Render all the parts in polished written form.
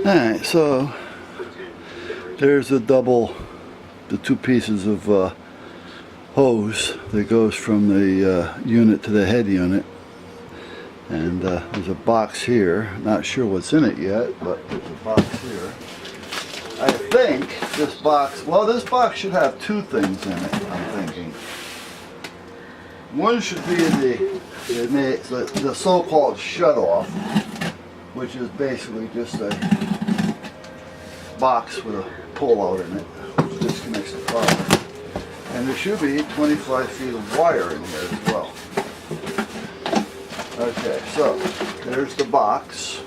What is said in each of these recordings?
Alright, so there's the two pieces of hose that goes from the unit to the head unit. And there's a box here. Not sure what's in it yet, but there's a box here. I think this box, well, this box should have two things in it, I'm thinking. One should be in the so-called shut-off, which is basically just a box with a pull-out in it, which disconnects the power. And there should be 25 feet of wire in here as well. Okay, so there's the box.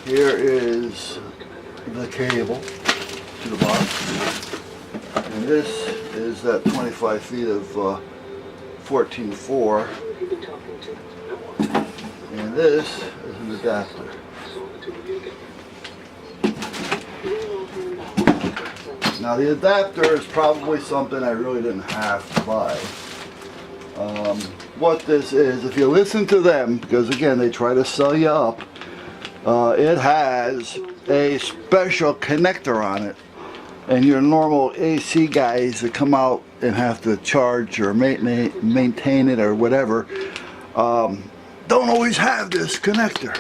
Here is the cable to the box. And this is that 25 feet of 14.4. And this is an adapter. Now the adapter is probably something I really didn't have to buy. What this is, if you listen to them, because again they try to sell you up, it has a special connector on it, and your normal AC guys that come out and have to charge or maintain it or whatever don't always have this connector.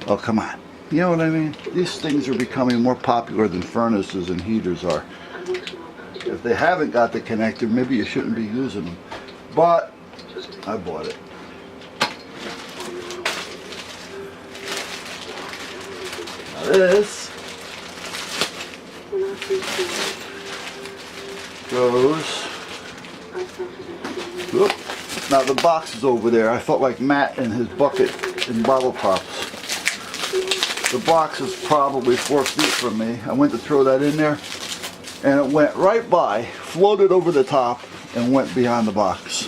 Oh, come on. You know what I mean? These things are becoming more popular than furnaces and heaters are. If they haven't got the connector, maybe you shouldn't be using them. But I bought it. Now this goes. Whoop. Now the box is over there. I felt like Matt and his bucket and bottle tops. The box is probably 4 feet from me. I went to throw that in there, and it went right by, floated over the top, and went beyond the box.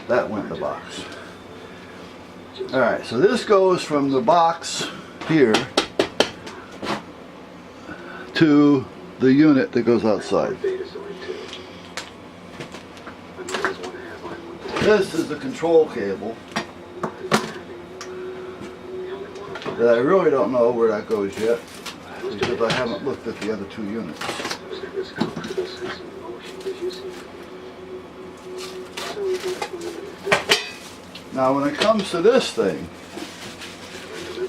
That went in the box. Alright, so this goes from the box here to the unit that goes outside. This is the control cable that I really don't know where that goes yet, because I haven't looked at the other two units. Now when it comes to this thing,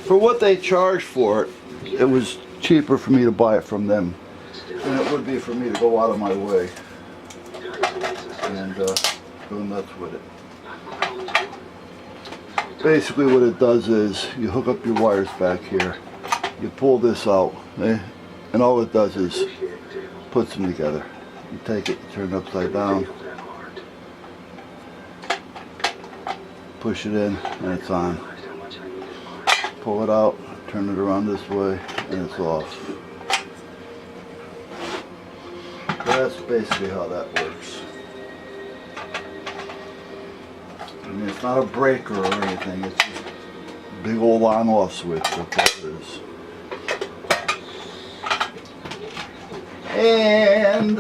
for what they charge for it, it was cheaper for me to buy it from them than it would be for me to go out of my way and go nuts with it. Basically what it does is you hook up your wires back here, you pull this out, and all it does is puts them together. You take it, turn it upside down, push it in, and it's on. Pull it out, turn it around this way, and it's off. So that's basically how that works. I mean, it's not a breaker or anything, it's just a big old on-off switch, that's what it is. And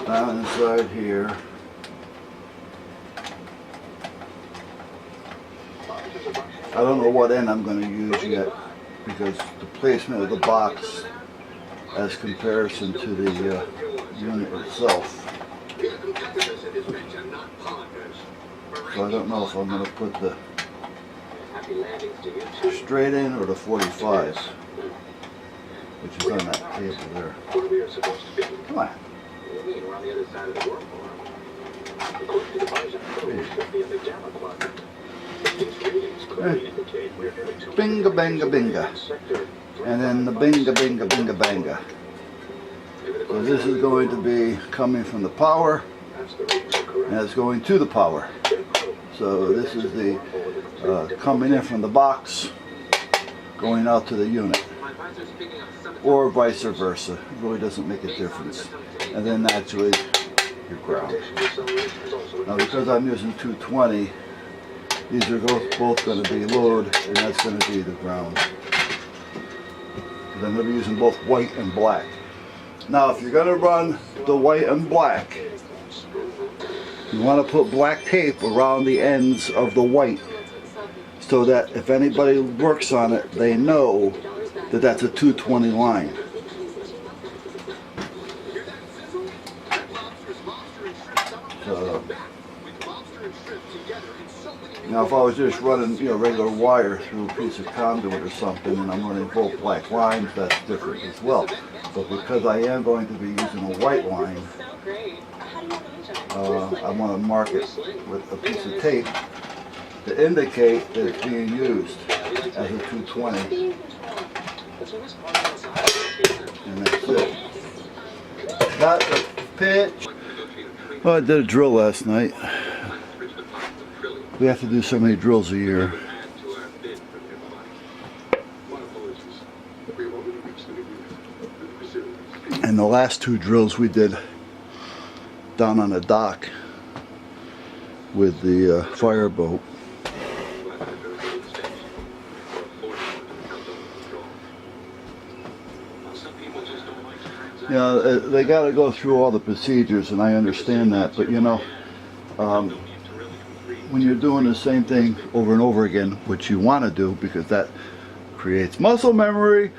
down inside here, I don't know what end I'm going to use yet, because the placement of the box as comparison to the unit itself. So I don't know if I'm going to put the straight in or the 45, which is on that cable there. Come on. Binga banga binga. And then the binga binga binga banga. So this is going to be coming from the power, and it's going to the power. So this is the coming in from the box, going out to the unit, or vice versa. It really doesn't make a difference. And then naturally your ground. Now because I'm using 220, these are both going to be load, and that's going to be the ground. Because I'm going to be using both white and black. Now if you're going to run the white and black, you want to put black tape around the ends of the white so that if anybody works on it, they know that that's a 220 line. So, now if I was just running, regular wire through a piece of conduit or something, and I'm running both black lines, that's different as well. But because I am going to be using a white line, I want to mark it with a piece of tape to indicate that it's being used as a 220. And that's it. Got the pitch. Well, I did a drill last night. We have to do so many drills a year. And the last 2 drills we did down on the dock with the fireboat. They got to go through all the procedures, and I understand that, but when you're doing the same thing over and over again, which you want to do because that creates muscle memory,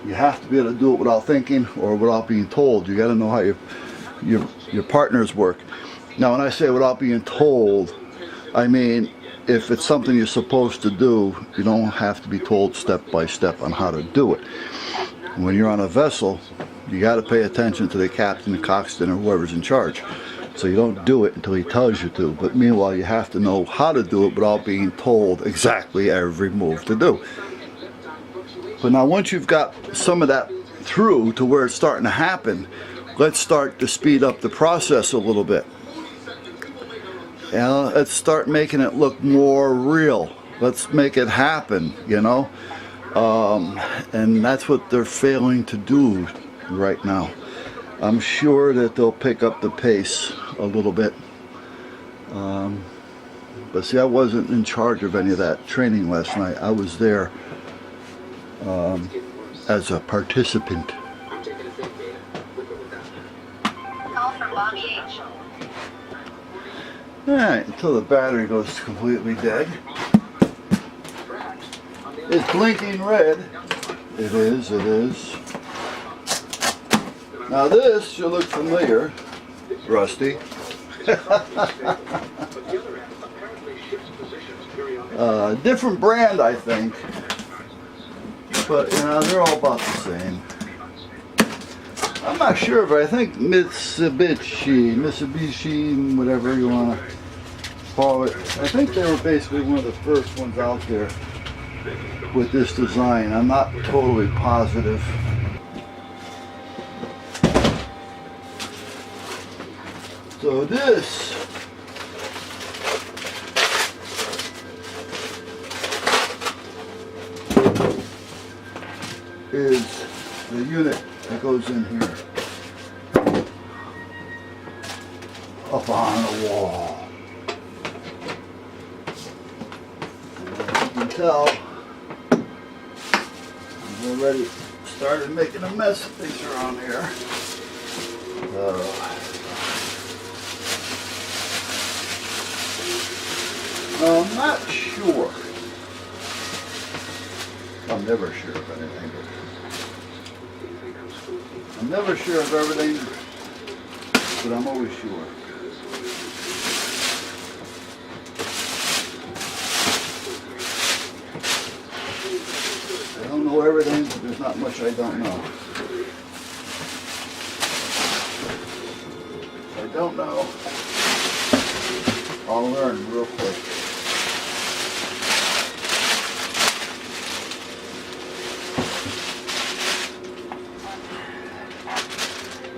you have to be able to do it without thinking or without being told. You got to know how your partners work. Now, when I say without being told, I mean if it's something you're supposed to do, you don't have to be told step by step on how to do it. When you're on a vessel, you got to pay attention to the captain, the coxswain, or whoever's in charge. So you don't do it until he tells you to. But meanwhile, you have to know how to do it without being told exactly every move to do. But now once you've got some of that through to where it's starting to happen, let's start to speed up the process a little bit. Let's start making it look more real. Let's make it happen, and that's what they're failing to do right now. I'm sure that they'll pick up the pace a little bit. But see, I wasn't in charge of any of that training last night. I was there as a participant. Alright, until the battery goes completely dead. It's blinking red. It is. Now this should look familiar. Rusty. Different brand, I think. But, they're all about the same. I'm not sure, but I think Mitsubishi, whatever you want to call it. I think they were basically one of the first ones out there with this design. I'm not totally positive. So this is the unit that goes in here up on the wall. And as you can tell, I've already started making a mess of things around here. I'm not sure. I'm never sure of anything. I'm never sure of everything, but I'm always sure. I don't know everything, but there's not much I don't know. If I don't know, I'll learn real quick.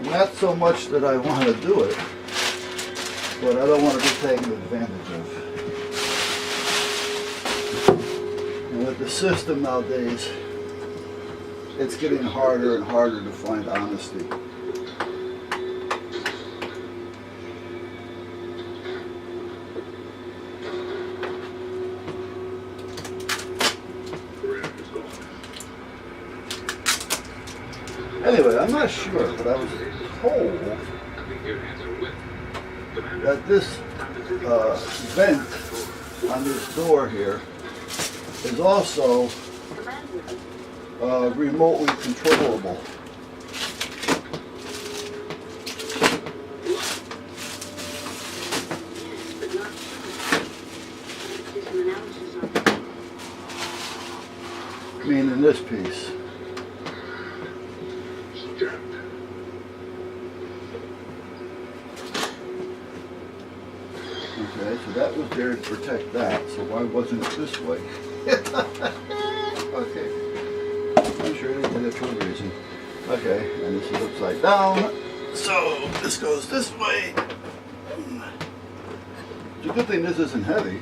Not so much that I want to do it, but I don't want to be taken advantage of. And with the system nowadays, it's getting harder and harder to find honesty. Anyway, I'm not sure, but I was told that this vent on this door here is also remotely controllable. Meaning this piece. Okay, so that was there to protect that, so why wasn't it this way? Okay, I'm sure they did it for a reason. Okay, and this is upside down, so this goes this way. It's a good thing this isn't heavy.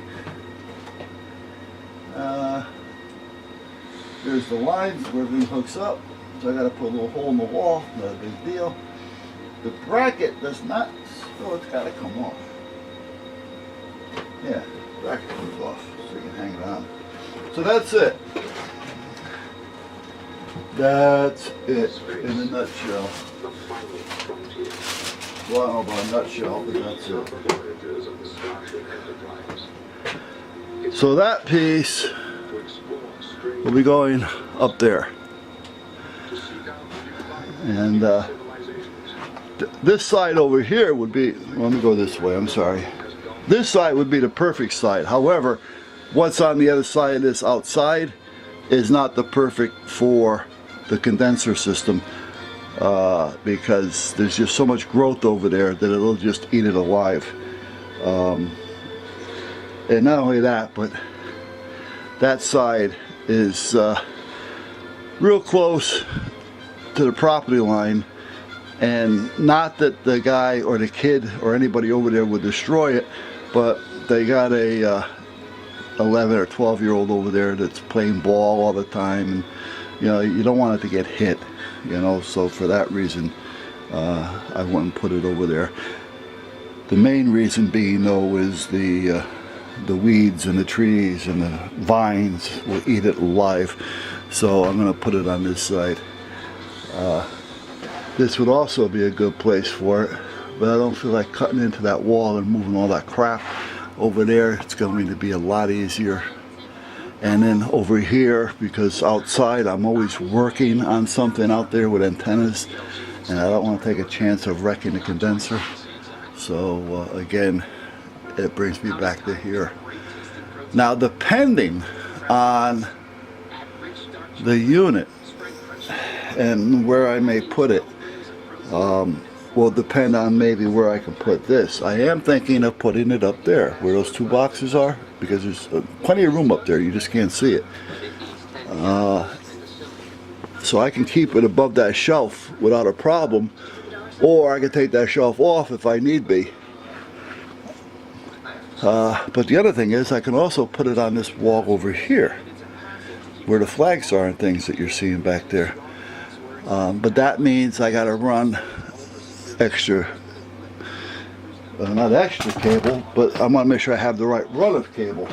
There's the lines where everything hooks up, so I got to put a little hole in the wall, not a big deal. The bracket does not, so it's got to come off. Yeah, the bracket comes off, so you can hang it on. So that's it. That's it in a nutshell. Well, I don't know about a nutshell, but that's it. So that piece will be going up there. And this side over here would be, well, let me go this way, I'm sorry. This side would be the perfect side. However, what's on the other side of this outside is not the perfect for the condenser system because there's just so much growth over there that it'll just eat it alive. And not only that, but that side is real close to the property line, and not that the guy or the kid or anybody over there would destroy it, but they got a 11 or 12-year-old over there that's playing ball all the time, and you know, you don't want it to get hit, you know, so for that reason I wouldn't put it over there. The main reason being though is the weeds and the trees and the vines will eat it alive, so I'm going to put it on this side. This would also be a good place for it, but I don't feel like cutting into that wall and moving all that crap over there. It's going to be a lot easier. And then over here, because outside I'm always working on something out there with antennas, and I don't want to take a chance of wrecking the condenser. So again, it brings me back to here. Now, depending on the unit and where I may put it will depend on maybe where I can put this. I am thinking of putting it up there where those two boxes are, because there's plenty of room up there, you just can't see it. So I can keep it above that shelf without a problem, or I can take that shelf off if I need be. But the other thing is I can also put it on this wall over here where the flags are and things that you're seeing back there. But that means I got to run extra, not extra cable, but I want to make sure I have the right run of cable,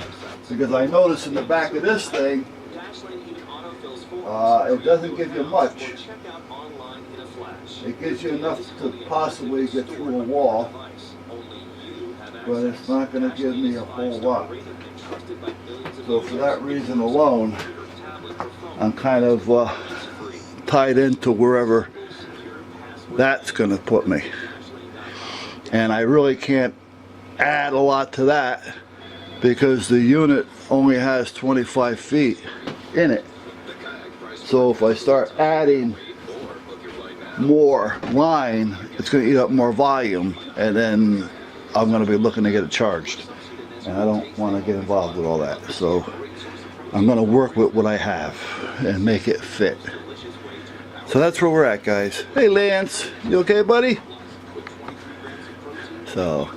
because I notice in the back of this thing it doesn't give you much. It gives you enough to possibly get through a wall, but it's not going to give me a whole lot. So for that reason alone, I'm kind of tied into wherever that's going to put me. And I really can't add a lot to that because the unit only has 25 feet in it. So if I start adding more line, it's going to eat up more volume, and then I'm going to be looking to get it charged. And I don't want to get involved with all that. So I'm going to work with what I have and make it fit. So that's where we're at, guys. Hey Lance, you okay, buddy? So